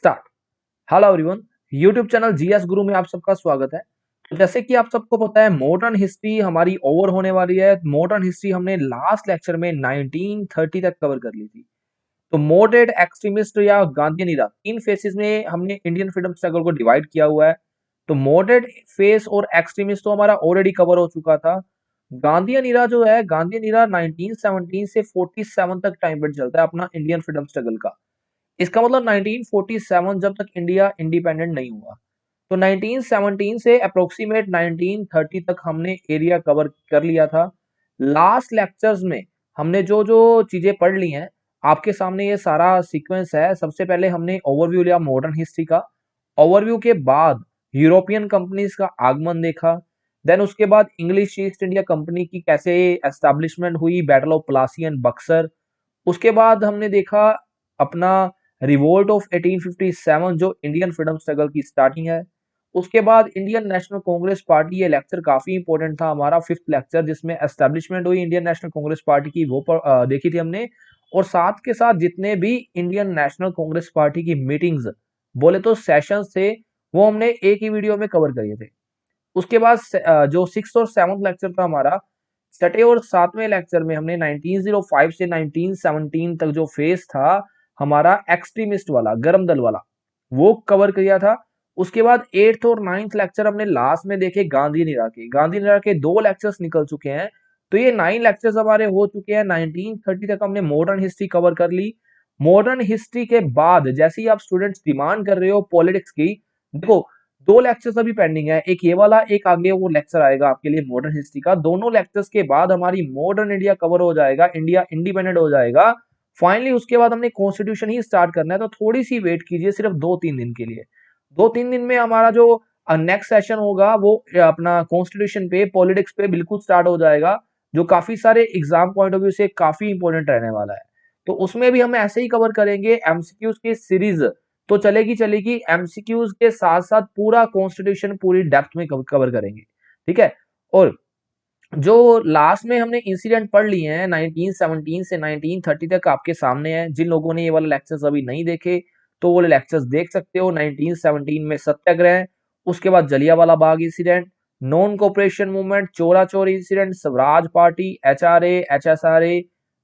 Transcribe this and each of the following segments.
Start. Hello everyone, YouTube channel GS गुरु में आप सबका स्वागत है। तो जैसे कि आप सबको पता है, मॉडर्न हिस्ट्री हमारी ओवर होने वाली है। मॉडर्न हिस्ट्री हमने लास्ट लेक्चर में 1930 तक कवर कर ली थी। तो मॉडरेट, एक्सट्रीमिस्ट या गांधीयन इरा, इन फेसेस में हमने इंडियन फ्रीडम स्ट्रगल को डिवाइड किया हुआ है। तो मॉडरेट फेस और एक्सट्रीमिस्ट तो हमारा ऑलरेडी कवर हो चुका था। गांधीयन इरा जो है, गांधीयन इरा 1917 से 47 तक टाइम पीरियड चलता है अपना इंडियन फ्रीडम स्ट्रगल का। इसका मतलब 1947 जब तक इंडिया इंडिपेंडेंट नहीं हुआ। तो 1917 से अप्रोक्सीमेट 1930 तक हमने एरिया कवर कर लिया था। लास्ट लेक्चर्स में हमने जो जो चीजें पढ़ ली हैं, आपके सामने ये सारा सीक्वेंस है। सबसे पहले हमने ओवरव्यू लिया मॉडर्न हिस्ट्री का। ओवरव्यू के बाद यूरोपियन कंपनीज का आगमन देखा। देन उसके बाद इंग्लिश ईस्ट इंडिया कंपनी की कैसे एस्टेब्लिशमेंट हुई, battle of Plassey and Buxar. उसके बाद हमने देखा अपना रिवोल्ट ऑफ 1857 जो इंडियन फ्रीडम स्ट्रगल की स्टार्टिंग है। उसके बाद इंडियन नेशनल कांग्रेस पार्टी। ये लेक्चर काफी इंपॉर्टेंट था, हमारा फिफ्थ लेक्चर, जिसमें एस्टेब्लिशमेंट हुई इंडियन नेशनल कांग्रेस पार्टी की, वो देखी थी हमने। और साथ के साथ जितने भी इंडियन नेशनल कांग्रेस पार्टी की मीटिंग्स, बोले तो सेशंस थे, वो हमने एक ही वीडियो में कवर किए थे। उसके बाद जो सिक्स और सेवंथ लेक्चर था हमारा, छठे और सातवें लेक्चर में हमने 1905 से 1917 तक जो फेज था हमारा एक्सट्रीमिस्ट वाला, गर्म दल वाला, वो कवर किया था। उसके बाद एट्थ और नाइन्थ लेक्चर हमने लास्ट में देखे गांधी निरा के। गांधी निरा के 2 लेक्चर्स निकल चुके हैं। तो ये 9 लेक्चर्स हमारे हो चुके हैं। 1930 तक हमने मॉडर्न हिस्ट्री कवर कर ली। मॉडर्न हिस्ट्री के बाद जैसे ही आप स्टूडेंट्स डिमांड कर रहे हो पॉलिटिक्स की, देखो 2 लेक्चर्स अभी पेंडिंग है, एक ये वाला, एक आगे वो लेक्चर आएगा आपके लिए मॉडर्न हिस्ट्री का। दोनों लेक्चर्स के बाद हमारी मॉडर्न इंडिया कवर हो जाएगा, इंडिया इंडिपेंडेंट हो जाएगा फाइनली। उसके बाद हमने कॉन्स्टिट्यूशन ही स्टार्ट करना है। तो थोड़ी सी वेट कीजिए, सिर्फ 2-3 दिन के लिए। 2-3 दिन में हमारा जो नेक्स्ट सेशन होगा वो अपना कॉन्स्टिट्यूशन पे, पॉलिटिक्स पे बिल्कुल स्टार्ट हो जाएगा, जो काफी सारे एग्जाम पॉइंट ऑफ व्यू से काफी इंपॉर्टेंट रहने वाला है। तो उसमें भी हम ऐसे ही कवर करेंगे, एमसीक्यूज की सीरीज तो चलेगी चलेगी, एमसीक्यूज के साथ साथ पूरा कॉन्स्टिट्यूशन पूरी डेप्थ में कवर करेंगे, ठीक है। और जो लास्ट में हमने इंसिडेंट पढ़ लिए हैं 1917 से 1930 तक आपके सामने है। जिन लोगों ने ये वाले लेक्चर्स अभी नहीं देखे तो वो लेक्चर्स देख सकते हो। 1917 में सत्याग्रह, उसके बाद Jallianwala Bagh incident, non cooperation movement, Chaura Chauri incident, Swaraj party, HRA, HSRA,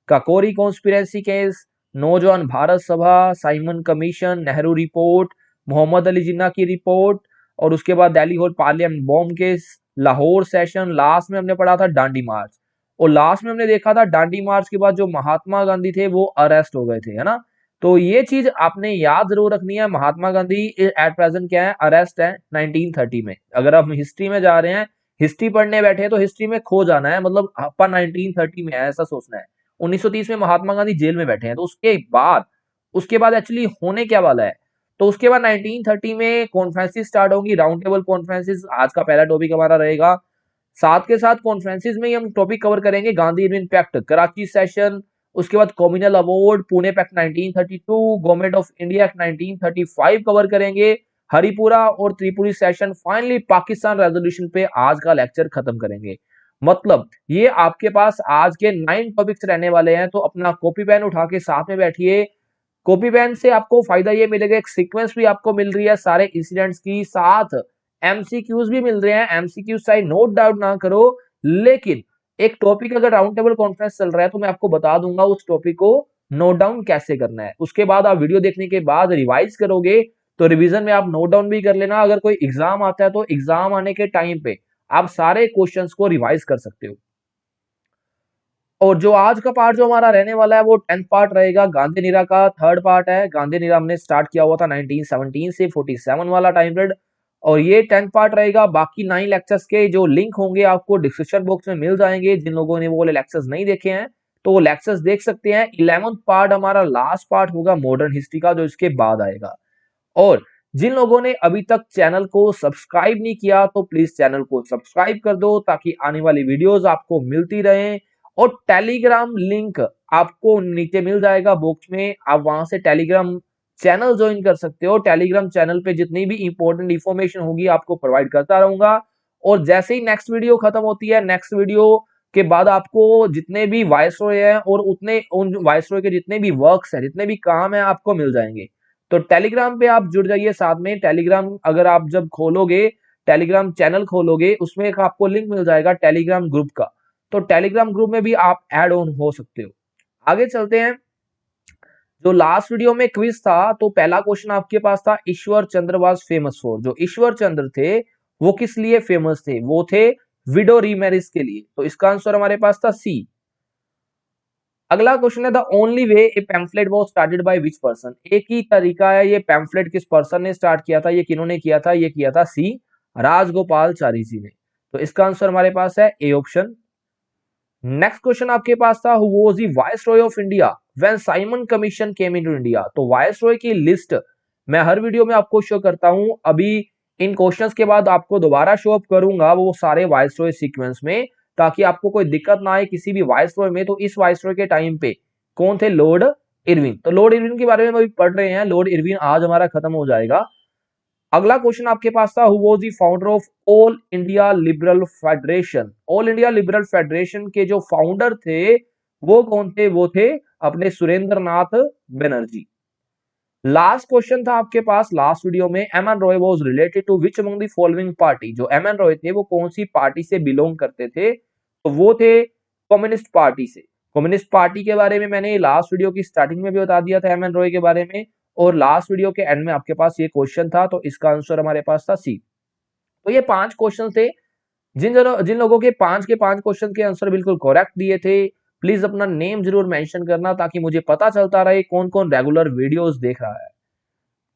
Kakori conspiracy case, Naujawan Bharat Sabha, Simon commission, Nehru report, Mohammad Ali Jinnah की रिपोर्ट, और उसके बाद Delhi hall parliament bomb case, Lahore session. Last में हमने पढ़ा था डांडी मार्च। और लास्ट में हमने देखा था डांडी मार्च के बाद जो महात्मा गांधी थे वो अरेस्ट हो गए थे, है ना। तो ये चीज आपने याद जरूर रखनी है। महात्मा गांधी एट प्रेजेंट क्या है, अरेस्ट है 1930 में। अगर आप हिस्ट्री में जा रहे हैं, हिस्ट्री पढ़ने बैठे हैं, तो हिस्ट्री में खो जाना है, मतलब अपन 1930 में है ऐसा सोचना है। 1930 में महात्मा गांधी जेल में बैठे हैं। तो उसके बाद एक्चुअली होने क्या वाला है, तो उसके बाद 1930 में कॉन्फ्रेंसिस स्टार्ट होंगी, राउंड टेबल कॉन्फ्रेंसिस आज का पहला टॉपिक हमारा रहेगा। साथ के साथ कॉन्फ्रेंसिस में ही हम टॉपिक कवर करेंगे Gandhi Irwin pact, Karachi session, उसके बाद communal award, Pune pact 1932, government of India act 1935 cover करेंगे, हरिपुरा और Tripuri session, finally Pakistan resolution पे आज का लेक्चर खत्म करेंगे। मतलब ये आपके पास आज के 9 टॉपिक्स रहने वाले हैं। तो अपना कॉपी पेन उठा के साथ में बैठिए। कॉपी पेन से आपको फायदा ये मिलेगा, एक सीक्वेंस भी आपको मिल रही है सारे इंसिडेंट्स की, साथ एमसीक्यूज भी मिल रहे हैं। एमसीक्यूज चाहे नोट डाउन ना करो, लेकिन एक टॉपिक अगर राउंड टेबल कॉन्फ्रेंस चल रहा है तो मैं आपको बता दूंगा उस टॉपिक को नोट डाउन कैसे करना है। उसके बाद आप वीडियो देखने के बाद रिवाइज करोगे, तो रिवीजन में आप नोट डाउन भी कर लेना। अगर कोई एग्जाम आता है तो एग्जाम आने के टाइम पे आप सारे क्वेश्चंस को रिवाइज कर सकते हो। और जो आज का पार्ट जो हमारा रहने वाला है वो 10th पार्ट रहेगा, गांधी निरा का थर्ड पार्ट है। गांधी निरा हमने स्टार्ट किया हुआ था 1917 से 47 वाला टाइम पीरियड, और ये 10th पार्ट रहेगा। बाकी 9 लेक्चर्स के जो लिंक होंगे आपको डिस्क्रिप्शन बॉक्स में मिल जाएंगे। जिन लोगों ने वो वाले लेक्चर्स नहीं देखे हैं तो वो लेक्चर्स देख सकते हैं। 11th पार्ट हमारा लास्ट पार्ट होगा मॉडर्न हिस्ट्री का, जो इसके बाद आएगा। और जिन लोगों ने अभी तक चैनल को सब्सक्राइब नहीं किया तो प्लीज चैनल को सब्सक्राइब कर दो, ताकि आने वाली वीडियोस आपको मिलती रहे। और टेलीग्राम लिंक आपको नीचे मिल जाएगा बॉक्स में, आप वहां से टेलीग्राम चैनल ज्वाइन कर सकते हो। टेलीग्राम चैनल पे जितनी भी इंपॉर्टेंट इंफॉर्मेशन होगी आपको प्रोवाइड करता रहूंगा। और जैसे ही नेक्स्ट वीडियो खत्म होती है, नेक्स्ट वीडियो के बाद आपको जितने भी वायसरॉय है और उन वायसरॉय के जितने भी वर्क्स है, जितने भी काम है, आपको मिल जाएंगे। तो टेलीग्राम पे आप जुड़ जाइए साथ में। टेलीग्राम अगर आप जब खोलोगे, टेलीग्राम चैनल खोलोगे, उसमें एक आपको लिंक मिल जाएगा टेलीग्राम ग्रुप का। तो टेलीग्राम ग्रुप में भी आप ऐड ऑन हो सकते हो। आगे चलते हैं। जो लास्ट वीडियो में क्विज था, तो पहला क्वेश्चन आपके पास था Ishwar Chandra was famous for. जो ईश्वर चंद्र थे वो किस लिए फेमस थे? वो थे विडो रीमैरिज के लिए। तो इसका आंसर हमारे पास था सी। अगला क्वेश्चन है the only way A pamphlet was started by which person. एक ही तरीका है, ये पैम्फलेट किस पर्सन ने स्टार्ट किया था? ये किन्होंने किया था? ये किया था सी, राजगोपालचारी जी ने। तो इसका आंसर हमारे पास है ए ऑप्शन। नेक्स्ट क्वेश्चन आपके पास था who was the viceroy of India when Simon commission came into India. तो वाइसरॉय की लिस्ट मैं हर वीडियो में आपको शो करता हूं। अभी इन क्वेश्चंस के बाद आपको दोबारा शो अप करूंगा वो सारे वाइसरॉय सीक्वेंस में, ताकि आपको कोई दिक्कत ना आए किसी भी वाइसरॉय में। तो इस वाइसरॉय के टाइम पे कौन थे? Lord Irwin. तो लॉर्ड इरविन के बारे में अभी पढ़ रहे हैं। लॉर्ड इरविन आज हमारा खत्म हो जाएगा। अगला क्वेश्चन आपके पास था who was the founder of all India liberal federation. All India liberal federation के जो फाउंडर थे वो कौन थे? वो थे अपने सुरेंद्र नाथ बनर्जी। लास्ट क्वेश्चन था आपके पास लास्ट वीडियो में, M N Roy was related to which among the following party. जो एम एन रॉय थे वो कौन सी पार्टी से बिलोंग करते थे? तो वो थे कम्युनिस्ट पार्टी से। कम्युनिस्ट पार्टी के बारे में मैंने लास्ट वीडियो की स्टार्टिंग में भी बता दिया था एम एन रॉय के बारे में, और लास्ट वीडियो के एंड में आपके पास ये क्वेश्चन था। तो इसका आंसर हमारे पास था सी। तो ये 5 क्वेश्चन थे। जिन लोगों के 5 के 5 क्वेश्चन के आंसर बिल्कुल करेक्ट दिए थे, प्लीज अपना नेम जरूर मेंशन करना, ताकि मुझे पता चलता रहे कौन कौन रेगुलर वीडियोस देख रहा है।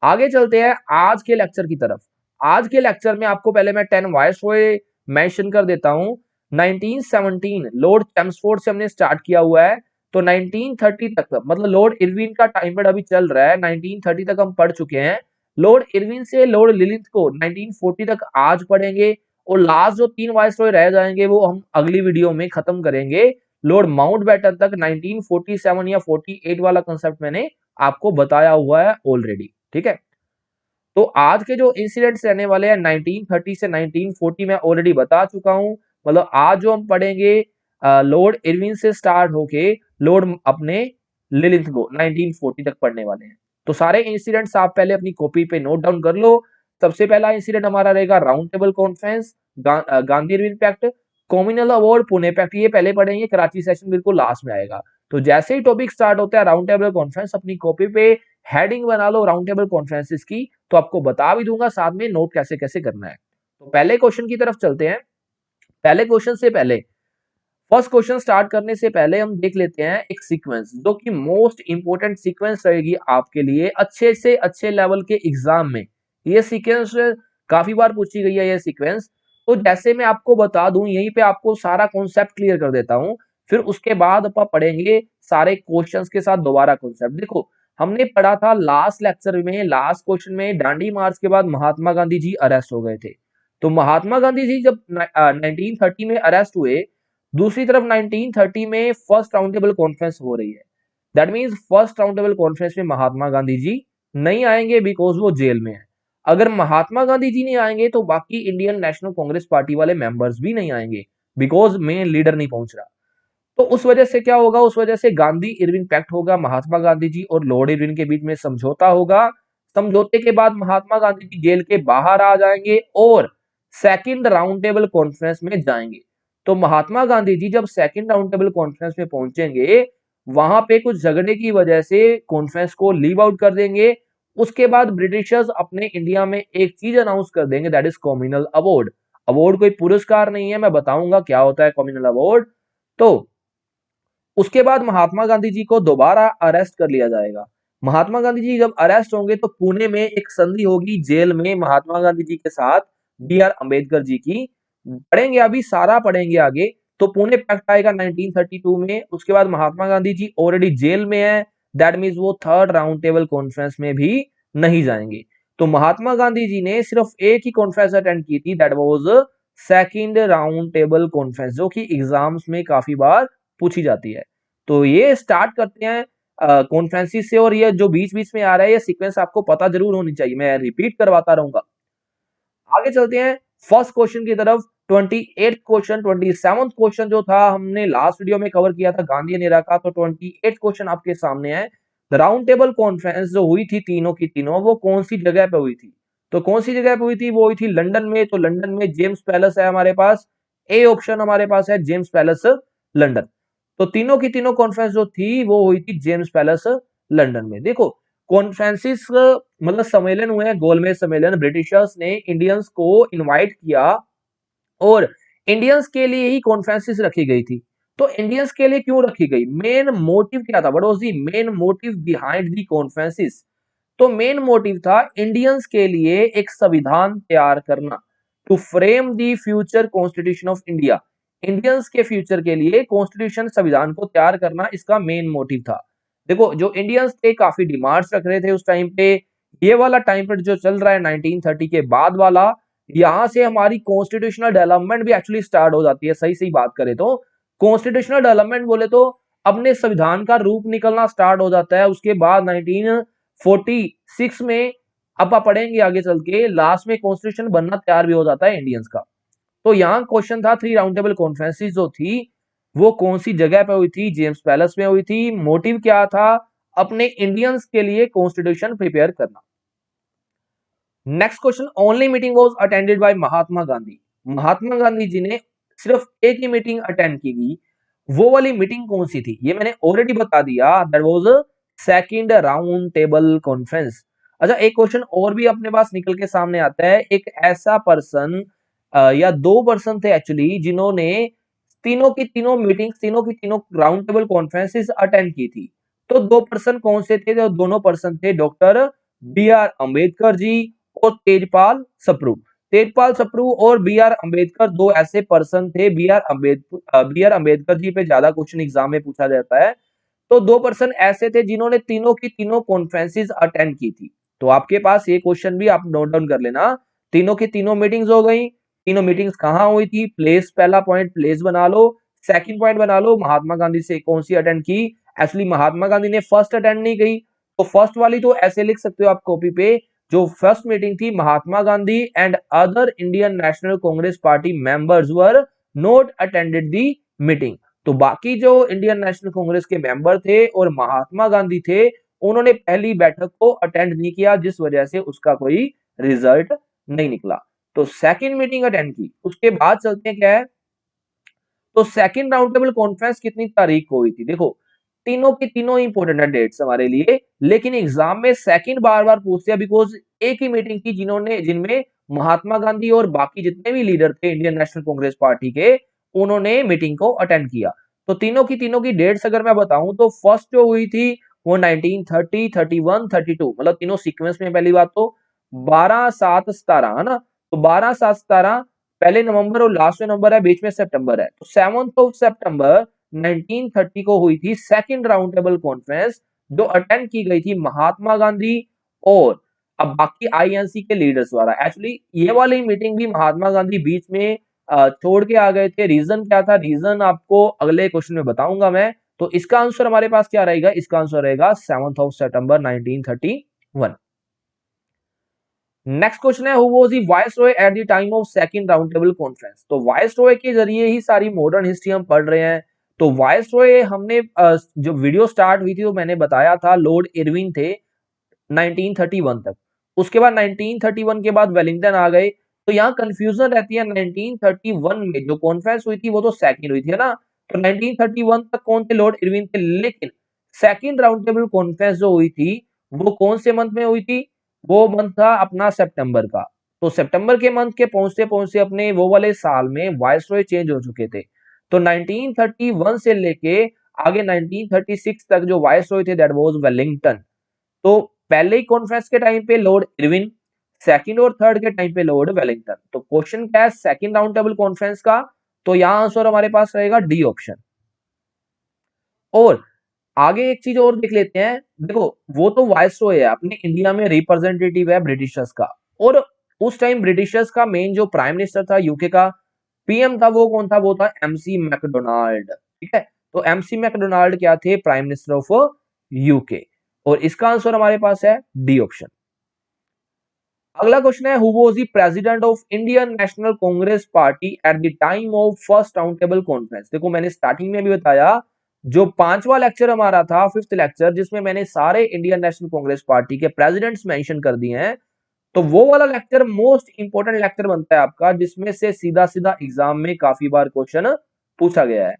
आगे चलते हैं आज के लेक्चर की तरफ। आज के लेक्चर में आपको पहले मैं 10 वाइसरॉय मेंशन कर देता हूं। 1917 लॉर्ड चैम्सफोर्ड से हमने स्टार्ट किया हुआ है। तो 1930 तक, मतलब लॉर्ड इरविन का टाइम पीरियड अभी चल रहा है, 1930 तक हम पढ़ चुके हैं। लॉर्ड इरविन से लॉर्ड लिलिथ को 1940 तक आज पढ़ेंगे, और लास्ट जो 3 वाइसरॉय रह जाएंगे वो हम अगली वीडियो में खत्म करेंगे। लॉर्ड माउंटबेटन तक 1947 या 48 वाला कंसेप्ट मैंने आपको बताया हुआ है ऑलरेडी। ठीक है। तो आज के जो इंसिडेंट्स रहने वाले हैं 1930 से 1940 में ऑलरेडी बता चुका हूं। मतलब आज जो हम पढ़ेंगे लॉर्ड इरविन से स्टार्ट होके लॉर्ड अपने लिलिथ को 1940 तक पढ़ने वाले हैं। तो सारे इंसिडेंट्स आप पहले अपनी कॉपी पे नोट डाउन कर लो। सबसे पहला इंसिडेंट हमारा रहेगा round table conference, Gandhi Irwin pact, communal award, Pune pact. ये पहले पढ़ेंगे, कराची सेशन बिल्कुल लास्ट में आएगा। तो जैसे ही टॉपिक स्टार्ट होता है राउंड टेबल कॉन्फ्रेंस, अपनी कॉपी पे हेडिंग बना लो राउंड टेबल कॉन्फ्रेंसेस की। तो आपको बता भी दूंगा साथ में नोट कैसे कैसे करना है। तो पहले क्वेश्चन की तरफ चलते हैं। पहले क्वेश्चन से पहले, फर्स्ट क्वेश्चन स्टार्ट करने से पहले हम देख लेते हैं एक सीक्वेंस, जो कि मोस्ट इंपोर्टेंट सीक्वेंस रहेगी आपके लिए अच्छे से अच्छे लेवल के एग्जाम में। ये सीक्वेंस काफी बार पूछी गई है ये सीक्वेंस। तो जैसे मैं आपको बता दूं, यहीं पे आपको सारा कॉन्सेप्ट क्लियर कर देता हूं, फिर उसके बाद अपन पढ़ेंगे सारे क्वेश्चंस के साथ दोबारा कॉन्सेप्ट। देखो, हमने पढ़ा था लास्ट लेक्चर में, लास्ट क्वेश्चन में, दांडी मार्च के बाद महात्मा गांधी जी अरेस्ट हो गए थे। तो महात्मा गांधी जी जब 1930 में अरेस्ट हुए, दूसरी तरफ 1930 में फर्स्ट राउंड टेबल कॉन्फ्रेंस हो रही है। That means first round table conference में महात्मा गांधी जी नहीं आएंगे, बिकॉज वो जेल में है। अगर महात्मा गांधी जी नहीं आएंगे तो बाकी इंडियन नेशनल कांग्रेस पार्टी वाले मेंबर्स भी नहीं आएंगे, बिकॉज मेन लीडर नहीं पहुंच रहा। तो उस वजह से क्या होगा? उस वजह से गांधी इरविन पैक्ट होगा, महात्मा गांधी जी और लॉर्ड इरविन के बीच में समझौता होगा। समझौते के बाद महात्मा गांधी जी जेल के बाहर आ जाएंगे और सेकंड राउंड टेबल कॉन्फ्रेंस में जाएंगे। तो महात्मा गांधी जी जब सेकंड राउंड टेबल कॉन्फ्रेंस में पहुंचेंगे, वहां पे कुछ झगड़े की वजह से कॉन्फ्रेंस को लीव आउट कर देंगे। उसके बाद ब्रिटिशर्स अपने इंडिया में एक चीज अनाउंस कर देंगे, that is communal award. Award कोई पुरस्कार नहीं है, मैं बताऊंगा क्या होता है कम्युनल अवार्ड। तो उसके बाद महात्मा गांधी जी को दोबारा अरेस्ट कर लिया जाएगा। महात्मा गांधी जी जब अरेस्ट होंगे तो पुणे में एक संधि होगी जेल में महात्मा गांधी जी के साथ बी आर अम्बेडकर जी की। पढ़ेंगे, अभी सारा पढ़ेंगे आगे। तो पुणे पैक्ट आएगा 1932 में। उसके बाद महात्मा गांधी जी ऑलरेडी जेल में है, दैट मीन्स वो थर्ड राउंड टेबल कॉन्फ्रेंस में भी नहीं जाएंगे। तो महात्मा गांधी जी ने सिर्फ एक ही कॉन्फ्रेंस अटेंड की थी, that was second round table conference, जो कि एग्जाम्स में काफी बार पूछी जाती है। तो ये स्टार्ट करते हैं कॉन्फ्रेंसिस से, और ये जो बीच बीच में आ रहा है ये सीक्वेंस आपको पता जरूर होनी चाहिए, मैं रिपीट करवाता रहूंगा। आगे चलते हैं फर्स्ट क्वेश्चन की तरफ। 28 क्वेश्चन, 27 क्वेश्चन जो था हमने लास्ट वीडियो में कवर किया था गांधी एरा का। तो 28 क्वेश्चन आपके सामने है। राउंड टेबल कॉन्फ्रेंस जो हुई थी तीनों की तीनों, वो कौन सी जगह पे हुई थी? तो कौन सी जगह पे हुई थी? वो हुई थी लंदन में। तो लंदन में जेम्स पैलेस है हमारे पास, ए ऑप्शन हमारे पास है जेम्स पैलेस लंदन। तो तीनों की तीनों कॉन्फ्रेंस जो थी वो हुई थी जेम्स पैलेस लंदन में। देखो कॉन्फ्रेंसिस मतलब सम्मेलन हुए हैं, गोलमेज सम्मेलन, ब्रिटिशर्स ने इंडियंस को इनवाइट किया और इंडियंस के लिए ही कॉन्फ्रेंसिस रखी गई थी। तो इंडियंस के लिए क्यों रखी गई? मेन मोटिव क्या था? What was the main motive behind the conferences? तो मेन मोटिव था इंडियंस के लिए एक संविधान तैयार करना, to frame the future constitution of India. Indians के फ्यूचर के लिए कॉन्स्टिट्यूशन संविधान को तैयार करना इसका मेन मोटिव था। देखो जो इंडियंस थे काफी डिमांड्स रख रहे थे उस टाइम पे। ये वाला टाइम पीरियड जो चल रहा है 1930 के बाद वाला, यहां से हमारी कॉन्स्टिट्यूशनल डेवलपमेंट भी एक्चुअली स्टार्ट हो जाती है। सही सही बात करें तो कॉन्स्टिट्यूशनल डेवलपमेंट बोले तो अपने संविधान का रूप निकलना स्टार्ट हो जाता है। उसके बाद 1946 में अब आप पढ़ेंगे आगे चल के, लास्ट में कॉन्स्टिट्यूशन बनना तैयार भी हो जाता है इंडियंस का। तो यहाँ क्वेश्चन था थ्री राउंड टेबल कॉन्फ्रेंसिस जो थी वो कौन सी जगह पे हुई थी? जेम्स पैलेस में हुई थी। मोटिव क्या था? अपने इंडियंस के लिए कॉन्स्टिट्यूशन प्रिपेयर करना। Next question, only meeting was attended by Mahatma Gandhi. Mahatma Gandhi ji ने सिर्फ एक ही मीटिंग अटेंड की गई, वो वाली मीटिंग कौन सी थी? ये मैंने ऑलरेडी बता दिया, that was second round table conference. अच्छा एक क्वेश्चन और भी अपने पास निकल के सामने आता है, एक ऐसा पर्सन या दो पर्सन थे एक्चुअली जिन्होंने तीनों की तीनों मीटिंग्स, तीनों की तीनों राउंड टेबल कॉन्फ्रेंसेस अटेंड की थी। तो दो पर्सन कौन से थे? तो दोनों पर्सन थे डॉक्टर बी आर अम्बेडकर जी और तेजपाल सप्रू। तेजपाल सप्रू और बी आर अम्बेडकर दो ऐसे पर्सन थे। बी आर अम्बेडकर जी पे ज्यादा क्वेश्चन एग्जाम में पूछा जाता है। तो दो पर्सन ऐसे थे जिन्होंने तीनों की तीनों कॉन्फ्रेंसेस अटेंड की थी। तो आपके पास ये क्वेश्चन भी आप नोट डाउन कर लेना। तीनों की तीनों मीटिंग्स हो गई। तीनों मीटिंग्स कहां हुई थी? प्लेस, पहला पॉइंट प्लेस बना लो। सेकंड पॉइंट बना लो महात्मा गांधी से कौन सी अटेंड की। एक्चुअली महात्मा गांधी ने फर्स्ट अटेंड नहीं की, तो फर्स्ट वाली तो ऐसे लिख सकते हो आप कॉपी पे, जो फर्स्ट मीटिंग थी Mahatma Gandhi and other Indian national Congress party members were not attended the meeting. तो बाकी जो इंडियन नेशनल कांग्रेस के मेंबर थे और महात्मा गांधी थे, उन्होंने पहली बैठक को अटेंड नहीं किया, जिस वजह से उसका कोई रिजल्ट नहीं निकला। तो सेकंड मीटिंग अटेंड की। उसके बाद चलते हैं क्या है, तो सेकंड राउंड टेबल कॉन्फ्रेंस कितनी तारीख को हुई थी? देखो तीनों की तीनों इंपोर्टेंट है डेट्स हमारे लिए, लेकिन एग्जाम में सेकंड बार बार पूछते हैं बिकॉज एक ही मीटिंग थी जिनमें महात्मा गांधी और बाकी जितने भी लीडर थे इंडियन नेशनल कांग्रेस पार्टी के, उन्होंने मीटिंग को अटेंड किया। तो तीनों की डेट्स अगर मैं बताऊं तो फर्स्ट जो हुई थी वो 1930, 31, 32, मतलब तीनों सीक्वेंस में। पहली बात तो 12, 7, 17 है ना, तो 12, 7, 17 पहले नवंबर और लास्ट में नवंबर है, बीच में सितंबर है। तो 7th ऑफ सितंबर 1930 को हुई थी सेकंड राउंड टेबल कॉन्फ्रेंस, जो अटेंड की गई थी महात्मा गांधी और अब बाकी आईएनसी के लीडर्स द्वारा। एक्चुअली ये वाली मीटिंग भी महात्मा गांधी बीच में छोड़ के आ गए थे। रीजन क्या था? रीजन आपको अगले क्वेश्चन में बताऊंगा मैं। तो इसका आंसर हमारे पास क्या रहेगा? इसका आंसर रहेगा 7th ऑफ सितंबर 1931। नेक्स्ट क्वेश्चन है, who was the viceroy at the time of second round table conference. तो वाइसरॉय के जरिए ही सारी मॉडर्न हिस्ट्री हम पढ़ रहे हैं। तो वाइसरॉय हमने जो वीडियो स्टार्ट हुई थी तो मैंने बताया था लॉर्ड इरविन थे 1931 तक। उसके बाद 1931 के बाद वेलिंगटन आ गए। तो यहाँ कंफ्यूजन रहती है, 1931 में जो कॉन्फ्रेंस हुई थी वो तो सेकंड हुई थी है ना, तो 1931 तक कौन थे? लॉर्ड इरविन थे। लेकिन सेकंड राउंड टेबल कॉन्फ्रेंस जो हुई थी वो कौन से मंथ में हुई थी? वो मंथ था अपना सितंबर का। तो सितंबर के मंथ के पहुंचते पहुंचते अपने वो वाले साल में वाइसरॉय चेंज हो चुके थे। तो 1931 से लेके आगे 1936 तक जो वाइसरॉय थे दैट वाज वेलिंगटन। तो पहले ही कॉन्फ्रेंस के टाइम पे लॉर्ड इरविन, सेकंड और थर्ड के टाइम पे लॉर्ड वेलिंगटन। तो क्वेश्चन क्या है सेकंड राउंड टेबल कॉन्फ्रेंस का? तो यहां आंसर हमारे पास रहेगा डी ऑप्शन। और आगे एक चीज और देख लेते हैं। देखो वो तो वाइसरॉय है, अपने इंडिया में रिप्रेजेंटेटिव है ब्रिटिशर्स का। और उस टाइम ब्रिटिशर्स का मेन जो प्राइम मिनिस्टर था यूके का, पीएम था, वो कौन था? वो था एमसी मैकडोनाल्ड। ठीक है, तो एमसी मैकडोनाल्ड क्या थे? Prime minister of UK. और इसका आंसर हमारे पास है डी ऑप्शन। अगला क्वेश्चन है, who was the president of Indian national Congress party at the time of first round table conference. देखो मैंने स्टार्टिंग में भी बताया जो पांचवा लेक्चर हमारा था, फिफ्थ लेक्चर, जिसमें मैंने सारे इंडियन नेशनल कांग्रेस पार्टी के प्रेसिडेंट्स मेंशन कर दिए हैं, तो वो वाला लेक्चर मोस्ट इंपोर्टेंट लेक्चर बनता है आपका, जिसमें से सीधा सीधा एग्जाम में काफी बार क्वेश्चन पूछा गया है।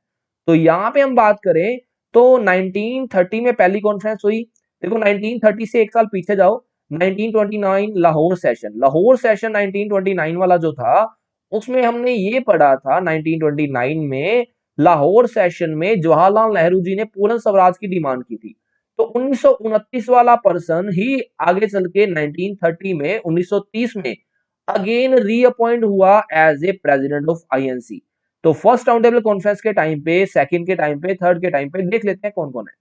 तो यहाँ पे हम बात करें तो 1930 में पहली कॉन्फ्रेंस हुई। देखो 1930 से एक साल पीछे जाओ, 1929 लाहौर सेशन। लाहौर सेशन 1929 वाला जो था, उसमें हमने ये पढ़ा था 1929 में लाहौर सेशन में जवाहरलाल नेहरू जी ने पूर्ण स्वराज की डिमांड की थी। तो 1929 वाला पर्सन ही आगे चल के 1930 में 1930 में अगेन रीअपॉइंट हुआ as a president of INC. तो फर्स्ट राउंड टेबल कॉन्फ्रेंस के टाइम पे, सेकंड के टाइम पे, थर्ड के टाइम पे देख लेते हैं कौन कौन है।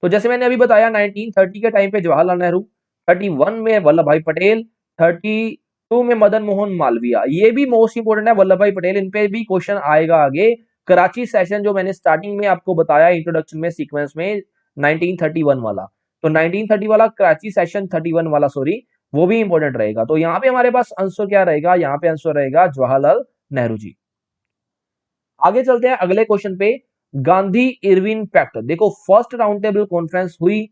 तो जैसे मैंने अभी बताया 1930 के टाइम पे जवाहरलाल नेहरू, 31 में वल्लभ भाई पटेल, 32 में मदन मोहन मालवीय। ये भी मोस्ट इंपोर्टेंट है वल्लभ भाई पटेल, इन पे भी क्वेश्चन आएगा आगे। कराची सेशन जो मैंने स्टार्टिंग में आपको बताया इंट्रोडक्शन में सीक्वेंस में 1931 वाला, तो 1930 वाला कराची सेशन 31 वाला सॉरी, वो भी इंपॉर्टेंट रहेगा। तो यहाँ पे हमारे पास आंसर क्या रहेगा, यहाँ पे आंसर रहेगा जवाहरलाल नेहरू जी। आगे चलते हैं अगले क्वेश्चन पे। गांधी इरविन पैक्ट, देखो फर्स्ट राउंड टेबल कॉन्फ्रेंस हुई,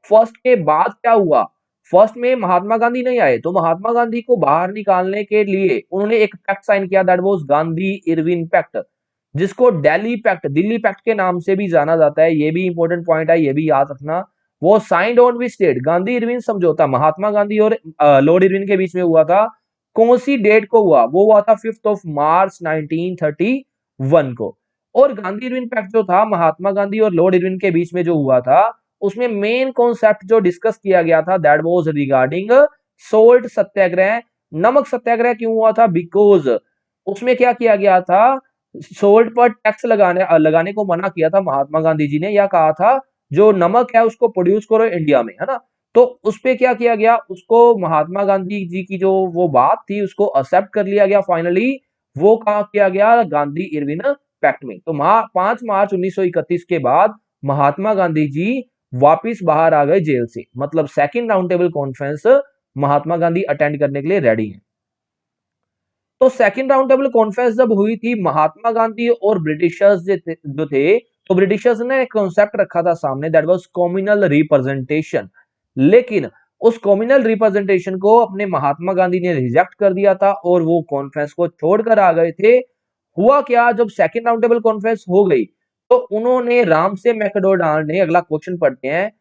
फर्स्ट के बाद क्या हुआ, फर्स्ट में महात्मा गांधी नहीं आए, तो महात्मा गांधी को बाहर निकालने के लिए उन्होंने एक पैक्ट साइन किया, that was Gandhi Irwin pact, जिसको दिल्ली पैक्ट, दिल्ली पैक्ट के नाम से भी जाना जाता है। ये भी इंपॉर्टेंट पॉइंट है, ये भी याद रखना। वो signed on which state, Gandhi Irwin समझौता महात्मा गांधी और लॉर्ड इरविन के बीच में हुआ था। कौन सी डेट को हुआ, वो हुआ था 5 मार्च 1931 को। और गांधी इरविन पैक्ट जो था महात्मा गांधी और लॉर्ड इरविन के बीच में जो हुआ था, उसमें मेन कॉन्सेप्ट जो डिस्कस किया गया था दैट वाज रिगार्डिंग सोल्ट सत्याग्रह। नमक सत्याग्रह क्यों हुआ था, बिकॉज उसमें क्या किया गया था, सोल्ट पर टैक्स लगाने को मना किया था महात्मा गांधी जी ने, या कहा था जो नमक है उसको प्रोड्यूस करो इंडिया में, है ना। तो उस पे क्या किया गया, उसको महात्मा गांधी जी की जो वो बात थी उसको एक्सेप्ट कर लिया गया फाइनली। वो कहा किया गया गांधी इरविन पैक्ट में। तो 5 मार्च 1931 के बाद महात्मा गांधी जी वापिस बाहर आ गए जेल से, मतलब second round table conference Mahatma Gandhi attend करने के लिए रेडी हैं। तो सेकंड राउंड टेबल कॉन्फ्रेंस जब हुई थी, महात्मा गांधी और ब्रिटिशर्स जो थे, तो ब्रिटिशर्स ने एक कॉन्सेप्ट रखा था सामने, दैट वाज कम्युनल रिप्रेजेंटेशन। लेकिन उस कम्युनल रिप्रेजेंटेशन को अपने महात्मा गांधी ने रिजेक्ट कर दिया था और वो कॉन्फ्रेंस को छोड़कर आ गए थे। हुआ क्या, जब सेकंड राउंड टेबल कॉन्फ्रेंस हो गई, तो उन्होंने रामसे मैकडोनाल्ड ने, अगला क्वेश्चन पढ़ते हैं,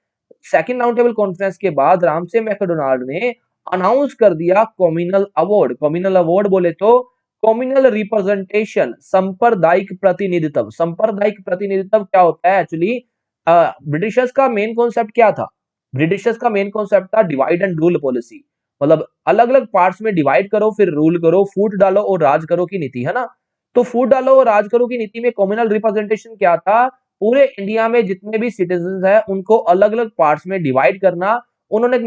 सेकंड राउंड टेबल कॉन्फ्रेंस के बाद रामसे मैकडोनाल्ड ने अनाउंस कर दिया कम्युनल अवार्ड। कम्युनल अवार्ड बोले तो कम्युनल रिप्रेजेंटेशन, सांप्रदायिक प्रतिनिधित्व। सांप्रदायिक प्रतिनिधित्व क्या होता है एक्चुअली, ब्रिटिशर्स का मेन कॉन्सेप्ट क्या था, ब्रिटिशर्स का मेन कॉन्सेप्ट था डिवाइड एंड रूल पॉलिसी, मतलब अलग अलग पार्ट्स में डिवाइड करो फिर रूल करो, फूट डालो और राज करो की नीति, है ना। तो फूट डालो और राज करो की नीति में कम्युनल रिप्रेजेंटेशन क्या था, पूरे इंडिया में जितने भी सिटीजन है उनको अलग अलग पार्ट्स में डिवाइड करना। उन्होंने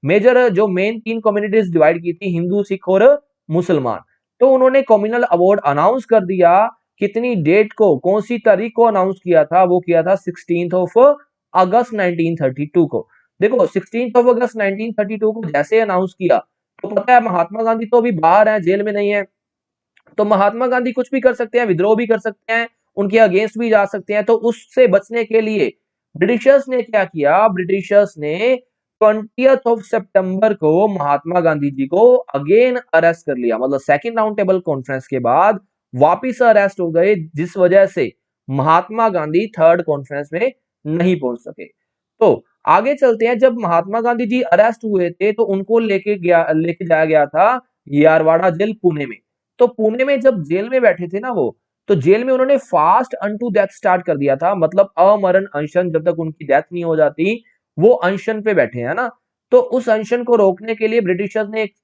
मेजर जो मेन 3 कम्युनिटीज डिवाइड की थी, हिंदू, सिख और मुसलमान। तो उन्होंने कम्युनल अवार्ड अनाउंस कर दिया। कितनी डेट को, कौन सी तारीख को अनाउंस किया था, वो किया था 16 अगस्त 1932 को। देखो 16 अगस्त 1932 को जैसे अनाउंस किया, तो पता है महात्मा गांधी तो अभी बाहर है, जेल में नहीं है, तो महात्मा गांधी कुछ भी कर सकते हैं, विद्रोह भी कर सकते हैं, उनके अगेंस्ट भी जा सकते हैं। तो उससे बचने के लिए ब्रिटिशर्स ने क्या किया, ब्रिटिशर्स ने 20 सितंबर को महात्मा गांधी जी को अगेन अरेस्ट कर लिया, मतलब सेकंड राउंड टेबल कॉन्फ्रेंस के बाद वापिस अरेस्ट हो गए, जिस वजह से महात्मा गांधी थर्ड कॉन्फ्रेंस में नहीं पहुंच सके। तो आगे चलते हैं, जब महात्मा गांधी जी अरेस्ट हुए थे तो उनको लेके जाया गया था यारवाड़ा जेल पुणे में। तो पुणे में जब जेल में बैठे थे ना वो, तो जेल में उन्होंने फास्ट अनटू डेथ स्टार्ट कर दिया था, मतलब अमरण अनशन, जब तक उनकी डेथ नहीं हो जाती वो अनशन पे बैठे हैं ना। तो उस अनशन को रोकने के लिए ब्रिटिशर्स ने एक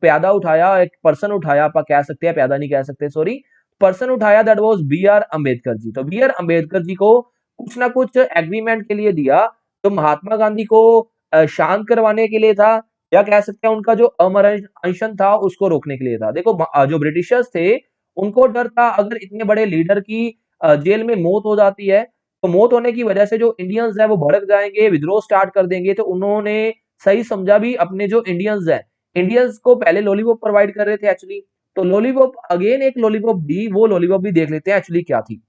प्यादा उठाया, एक पर्सन उठाया, आप कह सकते हैं, प्यादा नहीं कह सकते सॉरी, पर्सन उठाया, that was B R Ambedkar ji. तो बी आर अम्बेडकर जी को कुछ ना कुछ एग्रीमेंट के लिए दिया, तो महात्मा गांधी को शांत करवाने के लिए था, या कह सकते हैं उनका जो अमरण अनशन था उसको रोकने के लिए था। देखो जो ब्रिटिशर्स थे उनको डर था, अगर इतने बड़े लीडर की जेल में मौत हो जाती है, तो मौत होने की वजह से जो इंडियंस है वो भड़क जाएंगे, विद्रोह स्टार्ट कर देंगे। तो उन्होंने सही समझा भी, अपने जो इंडियंस है, इंडियंस को पहले लॉलीपॉप प्रोवाइड कर रहे थे एक्चुअली, तो लॉलीपॉप अगेन एक लॉलीपॉप दी, वो लॉलीपॉप भी देख लेते हैं एक्चुअली क्या थी।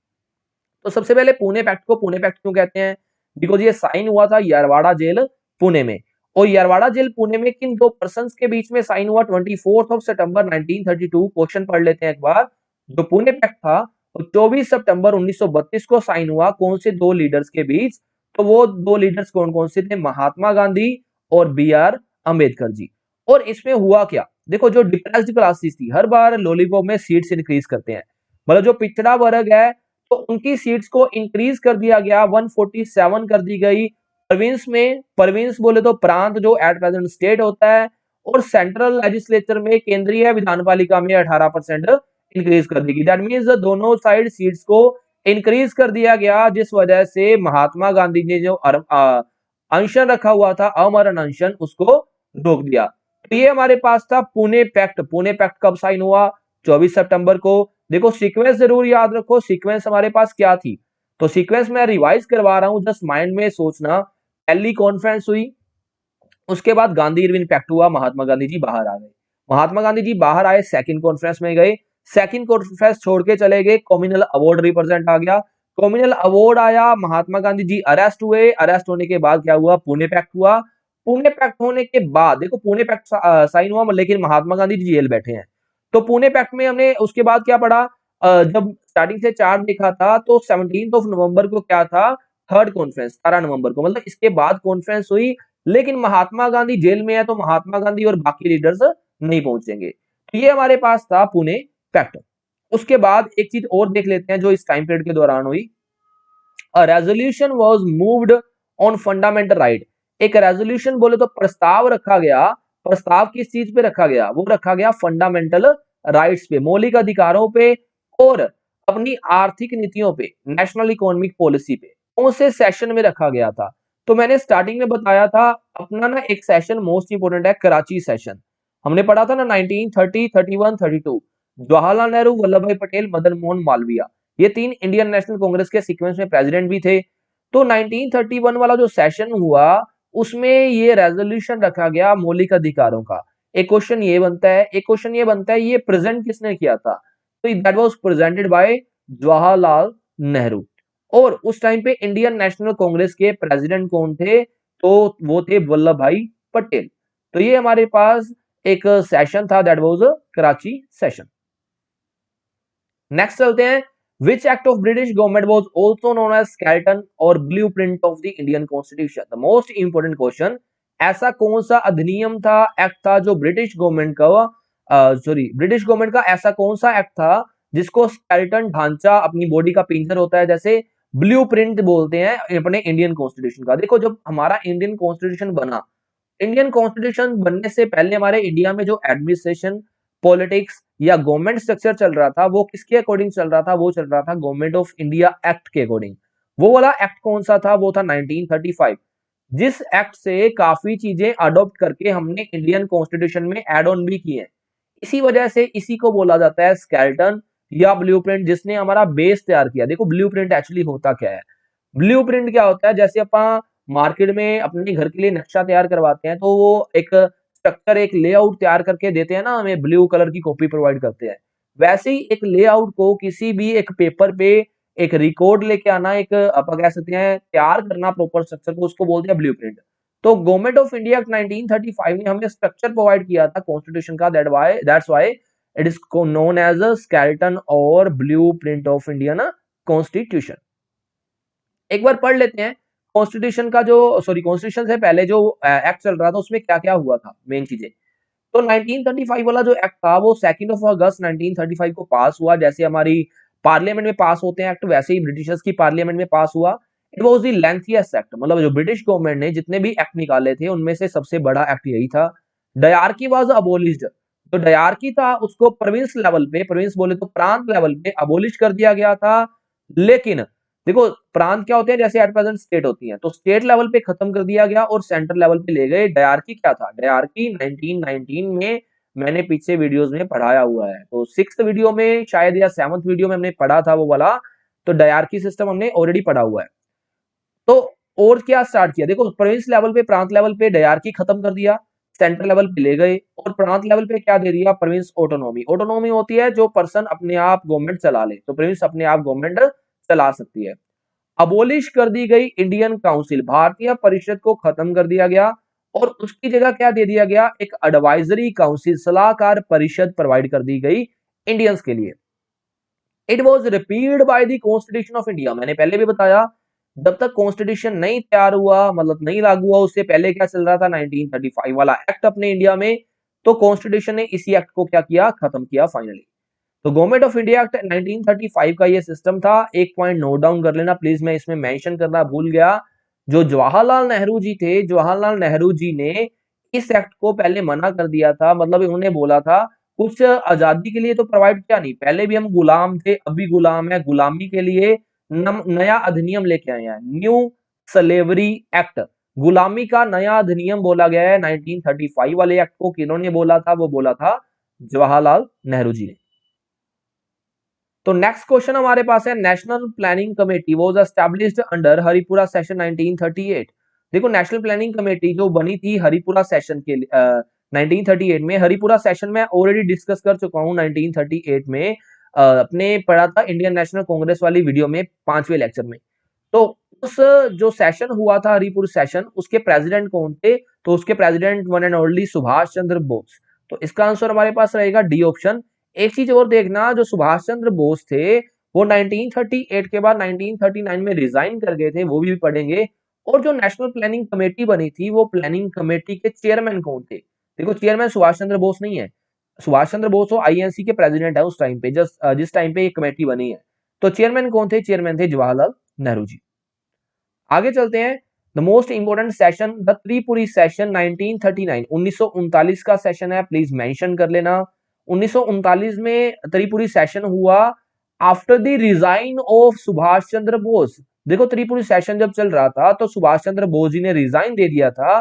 तो सबसे पहले पुणे पैक्ट को पुणे पैक्ट क्यों कहते हैं? बिकॉज ये साइन हुआ था यरवाड़ा जेल पुणे में। और यरवाड़ा जेल पुणे में किन दो पर्संस के बीच में साइन हुआ? 24 सितंबर 1932। क्वेश्चन पढ़ लेते हैं एक बार। जो पुणे पैक्ट था वो 24 सितंबर 1932 को साइन हुआ। कौन से दो लीडर्स के बीच? तो वो दो लीडर्स कौन कौन से थे? महात्मा गांधी और बी आर अम्बेडकर जी। और इसमें हुआ क्या? देखो, जो डिप्रेस्ड क्लासेस थी, हर बार लॉलीपॉप में सीट्स इंक्रीज करते हैं, मतलब जो पिछड़ा वर्ग है तो उनकी सीट्स को इंक्रीज कर दिया गया, 147 कर दी गई। प्रोविंस में, प्रोविंस बोले तो प्रांत जो एट प्रेजेंट स्टेट होता है, और सेंट्रल लेजिस्लेचर में, केंद्रीय विधानपालिका में 18% इंक्रीज कर दी गई। दैट मींस दोनों साइड सीट्स को इंक्रीज कर दिया गया, जिस वजह से महात्मा गांधी ने जो अनशन रखा हुआ था, अमरण अनशन, उसको रोक दिया। तो ये हमारे पास था पुणे पैक्ट। पुणे पैक्ट कब साइन हुआ? 24 सितंबर को। देखो, सीक्वेंस जरूर याद रखो, सीक्वेंस हमारे पास क्या थी? तो सीक्वेंस मैं रिवाइज करवा रहा हूं, जस्ट माइंड में सोचना। पहली कॉन्फ्रेंस हुई, उसके बाद गांधी इरविन पैक्ट हुआ, महात्मा गांधी जी बाहर आ गए। महात्मा गांधी जी बाहर आए, सेकंड कॉन्फ्रेंस में गए, सेकंड कॉन्फ्रेंस छोड़ के चले गए, कम्युनल अवार्ड रिप्रेजेंट आ गया, कम्युनल अवार्ड आया, महात्मा गांधी जी अरेस्ट हुए, अरेस्ट होने के बाद क्या हुआ? पुणे पैक्ट हुआ। पुणे पैक्ट होने के बाद देखो, पुणे पैक्ट साइन हुआ, लेकिन महात्मा गांधी जी जेल बैठे हैं। तो पुणे पैक्ट में हमने उसके बाद क्या पढ़ा? जब स्टार्टिंग से चार्ट देखा था तो 17 नवंबर को क्या था? थर्ड कॉन्फ्रेंस, 18 नवंबर को, मतलब इसके बाद कॉन्फ्रेंस हुई। लेकिन महात्मा गांधी जेल में है तो महात्मा गांधी और बाकी लीडर्स नहीं पहुंचेंगे। तो ये हमारे पास था पुणे पैक्ट। उसके बाद एक चीज और देख लेते हैं जो इस टाइम पीरियड के दौरान हुई। A resolution was moved on fundamental right. एक रेजोल्यूशन बोले तो प्रस्ताव रखा गया। प्रस्ताव किस चीज पे रखा गया? वो रखा गया फंडामेंटल राइट्स पे, मौलिक अधिकारों पे, और अपनी आर्थिक नीतियों पे, नेशनल इकोनॉमिक पॉलिसी पे। कौन से सेशन में रखा गया था? तो मैंने स्टार्टिंग में बताया था, अपना ना एक सेशन मोस्ट इंपोर्टेंट है, कराची सेशन। हमने पढ़ा था ना 1930, 31, 32। जवाहरलाल नेहरू, वल्लभ भाई पटेल, मदन मोहन मालवीय, ये तीन इंडियन नेशनल कांग्रेस के सीक्वेंस में प्रेसिडेंट भी थे। तो 1931 वाला जो सेशन हुआ, उसमें ये रेजोल्यूशन रखा गया मौलिक अधिकारों का। एक क्वेश्चन ये बनता है, ये प्रेजेंट किसने किया था? तो that was presented by Jawaharlal Nehru. और उस टाइम पे इंडियन नेशनल कांग्रेस के प्रेसिडेंट कौन थे? तो वो थे वल्लभ भाई पटेल। तो ये हमारे पास एक सेशन था, that was Karachi session. Next चलते हैं। Which act of British government was also known as skeleton और blueprint of the Indian constitution? The most important question, ऐसा कौन सा अधिनियम था, एक्ट था, जो ब्रिटिश गवर्नमेंट का ऐसा कौन सा एक्ट था जिसको स्केलेटन, ढांचा, अपनी बॉडी का पिंजर होता है, जैसे ब्लूप्रिंट बोलते हैं अपने इंडियन कॉन्स्टिट्यूशन का। देखो, जब हमारा इंडियन कॉन्स्टिट्यूशन बना, इंडियन कॉन्स्टिट्यूशन बनने से पहले हमारे इंडिया में जो एडमिनिस्ट्रेशन, पॉलिटिक्स या गवर्नमेंट स्ट्रक्चर चल रहा था, वो किसके अकॉर्डिंग चल रहा था? वो चल रहा था गवर्नमेंट ऑफ इंडिया एक्ट के अकॉर्डिंग। वो वाला एक्ट कौन सा था? वो था 1935, जिस एक्ट से काफी चीजें अडॉप्ट करके हमने इंडियन कॉन्स्टिट्यूशन में एड ऑन भी किए हैं। इसी वजह से इसी को बोला जाता है स्केलेटन या ब्लूप्रिंट, जिसने हमारा बेस तैयार किया। देखो, ब्लूप्रिंट एक्चुअली होता क्या है? ब्लूप्रिंट क्या होता है? जैसे अपन मार्केट में अपने घर के लिए नक्शा तैयार करवाते हैं, तो वो एक स्ट्रक्चर, एक लेआउट तैयार करके देते हैं ना, हमें ब्लू कलर की कॉपी प्रोवाइड करते हैं। वैसे ही एक लेआउट को किसी भी एक पेपर पे एक रिकॉर्ड लेके आना, एक अपन कह सकते हैं तैयार करना प्रॉपर स्ट्रक्चर को, उसको बोलते हैं ब्लूप्रिंट। तो गवर्नमेंट ऑफ इंडिया 1935 ने हमें स्ट्रक्चर प्रोवाइड किया था कॉन्स्टिट्यूशन का, that's why it is known as a skeleton और ब्लूप्रिंट ऑफ इंडियन कॉन्स्टिट्यूशन। एक बार पढ़ लेते हैं कॉन्स्टिट्यूशन का, जो कॉन्स्टिट्यूशन से पहले जो एक्ट चल रहा था, उसमें क्या क्या हुआ था, मेन चीजें। तो 1935 वाला जो एक्ट था वो 2 अगस्त 1935 को पास हुआ। जैसे हमारी पार्लियामेंट में पास होते हैं एक्ट, वैसे ही ब्रिटिशर्स की पार्लियामेंट में पास हुआ। It was the lengthiest act, मतलब जो ब्रिटिश गवर्नमेंट ने जितने भी एक्ट निकाले थे उनमें से सबसे बड़ा एक्ट यही था। Dyarchy was abolished. तो डायरकी था, उसको प्रोविंस लेवल पे, प्रोविंस बोले तो प्रांत लेवल पे, अबोलिश कर दिया गया था। लेकिन देखो, प्रांत क्या होते हैं? जैसे एट प्रेजेंट स्टेट होती हैं, तो स्टेट लेवल पे खत्म कर दिया गया और सेंट्रल लेवल पे ले गए। डायरकी क्या था? डायरकी 1919 में मैंने पीछे वीडियोस में पढ़ाया हुआ है, तो 6th वीडियो में शायद या 7th वीडियो में हमने पढ़ा था वो वाला। तो डायरकी सिस्टम हमने ऑलरेडी पढ़ा हुआ है। तो और क्या स्टार्ट किया? देखो, प्रोविंस लेवल पे, प्रांत लेवल पे डायरकी खत्म कर दिया, सेंट्रल लेवल पे ले गए, और प्रांत लेवल पे क्या दे दिया? Province autonomy. ऑटोनॉमी होती है जो पर्सन अपने आप गवर्नमेंट चला ले, तो प्रोविंस अपने आप गवर्नमेंट चला सकती है। अबोलिश कर दी गई इंडियन काउंसिल, भारतीय परिषद को खत्म कर दिया गया और उसकी जगह क्या दे दिया गया, एक एडवाइजरी काउंसिल, सलाहकार परिषद प्रोवाइड कर दी गई इंडियंस के लिए। It was repealed by the constitution of India, मैंने पहले भी बताया जब तक कॉन्स्टिट्यूशन नहीं तैयार हुआ, मतलब नहीं लागू हुआ, उससे पहले क्या चल रहा था, 1935 वाला एक्ट अपने इंडिया में, तो कॉन्स्टिट्यूशन ने इसी एक्ट को क्या किया, खत्म किया फाइनली। तो गवर्नमेंट ऑफ इंडिया एक्ट 1935 का ये सिस्टम था। एक पॉइंट नोट डाउन कर लेना प्लीज, मैं इसमें मेंशन करना भूल गया। जो जवाहरलाल नेहरू जी थे, जवाहरलाल नेहरू जी ने इस एक्ट को पहले मना कर दिया था, मतलब उन्होंने बोला था कुछ आजादी के लिए तो प्रोवाइड किया नहीं, पहले भी हम गुलाम थे, अभी गुलाम है, गुलामी के लिए नया अधिनियम लेके आए हैं, न्यू स्लेवरी एक्ट, गुलामी का नया अधिनियम बोला गया है 1935 वाले एक्ट को। किन्होंने बोला था, वो बोला था जवाहरलाल नेहरू जी ने। तो नेक्स्ट क्वेश्चन हमारे पास है, national planning committee was established under Haripura session 1938। देखो नेशनल प्लानिंग कमेटी जो बनी थी हरिपुरा सेशन के 1938 में, हरिपुरा सेशन में ऑलरेडी डिस्कस कर चुका हूं 1938 में, अपने पढ़ा था इंडियन नेशनल कांग्रेस वाली वीडियो में 5वें लेक्चर में। तो उस जो सेशन हुआ था हरिपुर सेशन, उसके प्रेसिडेंट कौन थे, तो उसके president one and only Subhash Chandra Bose. तो इसका आंसर हमारे पास रहेगा डी ऑप्शन। एक चीज और देखना, जो सुभाष चंद्र बोस थे वो 1938 के बाद 1939 में रिजाइन कर गए थे, वो भी पढ़ेंगे। और जो नेशनल प्लानिंग कमेटी बनी थी, वो प्लानिंग कमेटी के चेयरमैन कौन थे, देखो चेयरमैन सुभाष चंद्र बोस नहीं है, सुभाष चंद्र बोस वो आईएनसी के प्रेसिडेंट है उस टाइम पे, जिस टाइम पे ये कमेटी बनी है। तो चेयरमैन कौन थे, चेयरमैन थे जवाहरलाल नेहरू जी। आगे चलते हैं, the most important session, the Tripuri session 1939, 1939 का सेशन है, प्लीज मेंशन कर लेना। 1939 में त्रिपुरी सेशन हुआ after the resign of Subhash Chandra Bose. देखो त्रिपुरी सेशन जब चल रहा था तो सुभाष चंद्र बोस जी ने रिजाइन दे दिया था।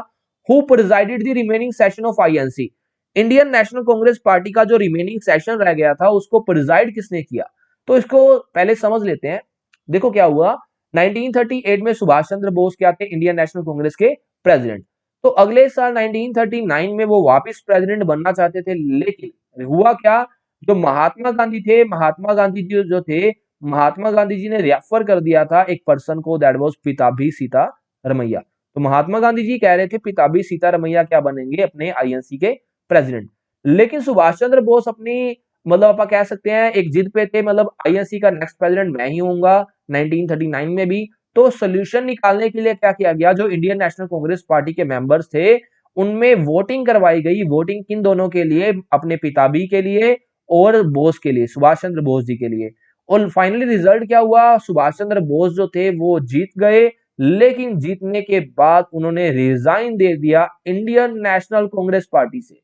Who presided the remaining session of INC, Indian national Congress party का जो रिमेनिंग सेशन रह गया था उसको प्रिजाइड किसने किया, तो इसको पहले समझ लेते हैं। देखो क्या हुआ, 1938 में सुभाष चंद्र बोस क्या थे, इंडियन नेशनल कांग्रेस के प्रेसिडेंट। तो अगले साल 1939 में वो वापस प्रेसिडेंट बनना चाहते थे, लेकिन हुआ क्या, जो महात्मा गांधी थे, महात्मा गांधी जी जो थे, महात्मा गांधी जी ने रेफर कर दिया था एक पर्सन को, दैट वाज पिताभी सीतारमैया। तो महात्मा गांधी जी कह रहे थे पिताभी सीतारमैया क्या बनेंगे, अपने आईएनसी के प्रेसिडेंट। लेकिन सुभाष चंद्र बोस अपनी, मतलब आप कह सकते हैं एक जिद पे थे, मतलब आईएनसी का नेक्स्ट प्रेसिडेंट मैं ही होऊंगा 1939 में भी। तो सोल्यूशन निकालने के लिए क्या किया गया, जो इंडियन नेशनल कांग्रेस पार्टी के मेंबर्स थे उनमें वोटिंग करवाई गई। वोटिंग किन दोनों के लिए, अपने पिताभी के लिए और बोस के लिए, सुभाष चंद्र बोस जी के लिए। और फाइनली रिजल्ट क्या हुआ, सुभाष चंद्र बोस जो थे वो जीत गए, लेकिन जीतने के बाद उन्होंने रिजाइन दे दिया इंडियन नेशनल कांग्रेस पार्टी से।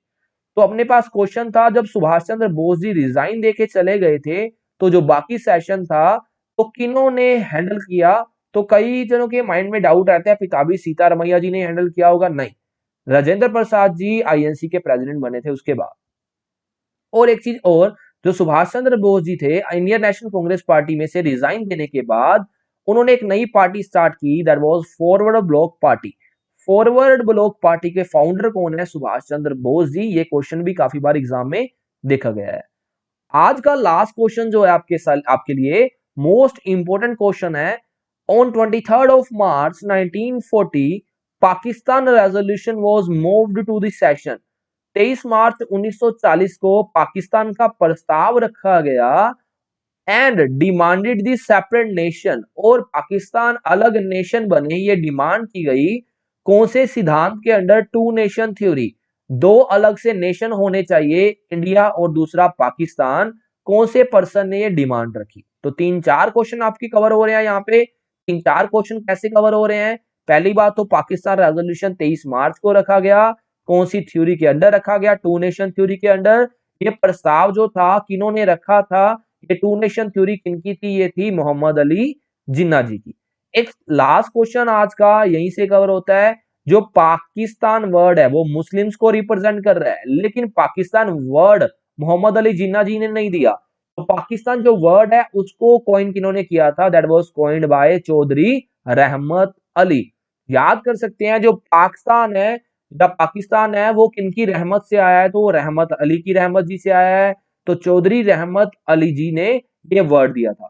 तो अपने पास क्वेश्चन था, जब सुभाष चंद्र बोस जी रिजाइन देके चले गए थे तो जो बाकी सेशन था तो किन्होंने हैंडल किया, तो कई जनों के माइंड में डाउट रहता है पिताभी सीतारमैया जी ने हैंडल किया होगा, नहीं, राजेंद्र प्रसाद जी आईएनसी के प्रेसिडेंट बने थे उसके बाद। और एक चीज और, जो सुभाष चंद्र बोस जी थे इंडियन नेशनल कांग्रेस पार्टी में से रिजाइन देने के बाद उन्होंने एक नई पार्टी स्टार्ट की, that was forward block party. Forward block party के फाउंडर कौन है, सुभाष चंद्र बोस जी। ये क्वेश्चन भी काफी बार एग्जाम में देखा गया है। आज का लास्ट क्वेश्चन जो है आपके लिए मोस्ट इंपोर्टेंट क्वेश्चन है। On 23rd of March 1940 Pakistan resolution was moved to the session. 23 मार्च 1940 को पाकिस्तान का प्रस्ताव रखा गया and demanded the separate nation, और पाकिस्तान अलग नेशन बने, ये डिमांड की गई। कौन से सिद्धांत के अंडर, टू नेशन थ्योरी, दो अलग से नेशन होने चाहिए, इंडिया और दूसरा पाकिस्तान। कौन से पर्सन ने ये डिमांड रखी, तो 3-4 क्वेश्चन आपकी कवर हो रहे हैं यहाँ पे। 3-4 क्वेश्चन कैसे कवर हो रहे हैं, पहली बात तो पाकिस्तान रेजोल्यूशन 23 मार्च को रखा गया, कौन सी थ्योरी के अंडर रखा गया, टू नेशन थ्योरी के अंडर। ये प्रस्ताव जो था किन्होंने रखा था, ये टू नेशन थ्योरी किनकी थी, ये थी मोहम्मद अली जिन्ना जी की। एक लास्ट क्वेश्चन आज का यहीं से कवर होता है, जो पाकिस्तान वर्ड है वो मुस्लिम्स को रिप्रेजेंट कर रहा है, लेकिन पाकिस्तान वर्ड मोहम्मद अली जिन्ना जी ने नहीं दिया। तो पाकिस्तान जो वर्ड है उसको कॉइन किन्होंने किया था, that was coined by Chaudhry Rahmat Ali. याद कर सकते हैं, जो पाकिस्तान है, जब पाकिस्तान है वो किनकी रहमत से आया है, तो वो रहमत अली की रहमत जी से आया है। तो चौधरी रहमत अली जी ने ये वर्ड दिया था।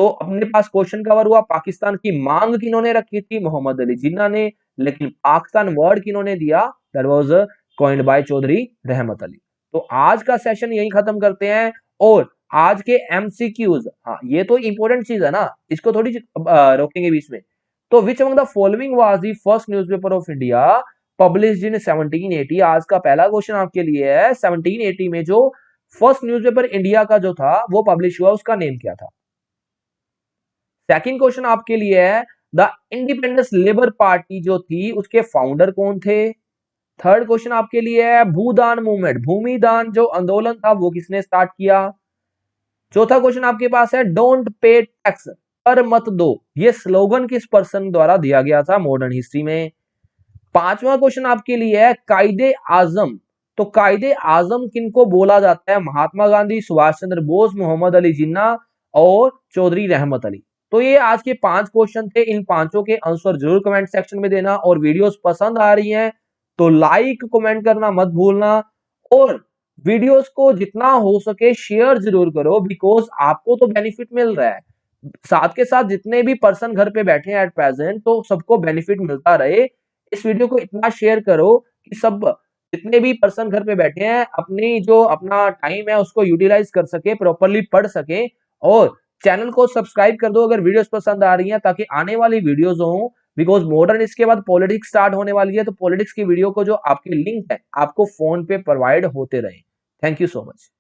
तो अपने पास क्वेश्चन कवर हुआ, पाकिस्तान की मांग किन्होंने रखी थी, मोहम्मद अली जिन्ना ने, लेकिन पाकिस्तान वर्ड किन्होंने दिया, that was coined by Chaudhry Rahmat Ali. तो आज का सेशन यही खत्म करते हैं, और आज के एमसीक्यूज, हाँ ये तो इंपॉर्टेंट चीज है ना, इसको थोड़ी रोकेंगे बीच में। तो विच among the following was the first newspaper of India published in 1780। आज का पहला क्वेश्चन आपके लिए है, 1780 में जो फर्स्ट न्यूज़पेपर इंडिया का जो था वो पब्लिश हुआ, उसका नेम क्या था। सेकंड क्वेश्चन आपके लिए है, द इंडिपेंडेंस लेबर पार्टी जो थी उसके फाउंडर कौन थे। थर्ड क्वेश्चन आपके लिए है, भूदान मूवमेंट, भूमिदान जो आंदोलन था वो किसने स्टार्ट किया। चौथा क्वेश्चन आपके पास है, डोंट पे टैक्स, कर मत दो, ये स्लोगन किस पर्सन द्वारा दिया गया था मॉडर्न हिस्ट्री में। पांचवा क्वेश्चन आपके लिए है, कायदे आजम, तो कायदे आजम किनको बोला जाता है, महात्मा गांधी, सुभाष चंद्र बोस, मोहम्मद अली जिन्ना और चौधरी रहमत अली। तो ये आज के 5 क्वेश्चन थे, इन पांचों के आंसर जरूर कमेंट सेक्शन में देना, और वीडियोस पसंद आ रही हैं तो लाइक कमेंट करना मत भूलना, और वीडियोस को जितना हो सके शेयर जरूर करो, बिकॉज आपको तो बेनिफिट मिल रहा है, साथ के साथ जितने भी पर्सन घर पे बैठे हैं एट प्रेजेंट, तो सबको बेनिफिट मिलता रहे। इस वीडियो को इतना शेयर करो कि सब जितने भी पर्सन घर पे बैठे हैं अपनी जो अपना टाइम है उसको यूटिलाइज कर सके, प्रॉपरली पढ़ सके, और चैनल को सब्सक्राइब कर दो अगर वीडियोस पसंद आ रही हैं, ताकि आने वाली वीडियोस हो, बिकॉज मॉडर्न इसके बाद पॉलिटिक्स स्टार्ट होने वाली है, तो पॉलिटिक्स की वीडियो को जो आपकी लिंक है आपको फोन पे प्रोवाइड होते रहे। Thank you so much.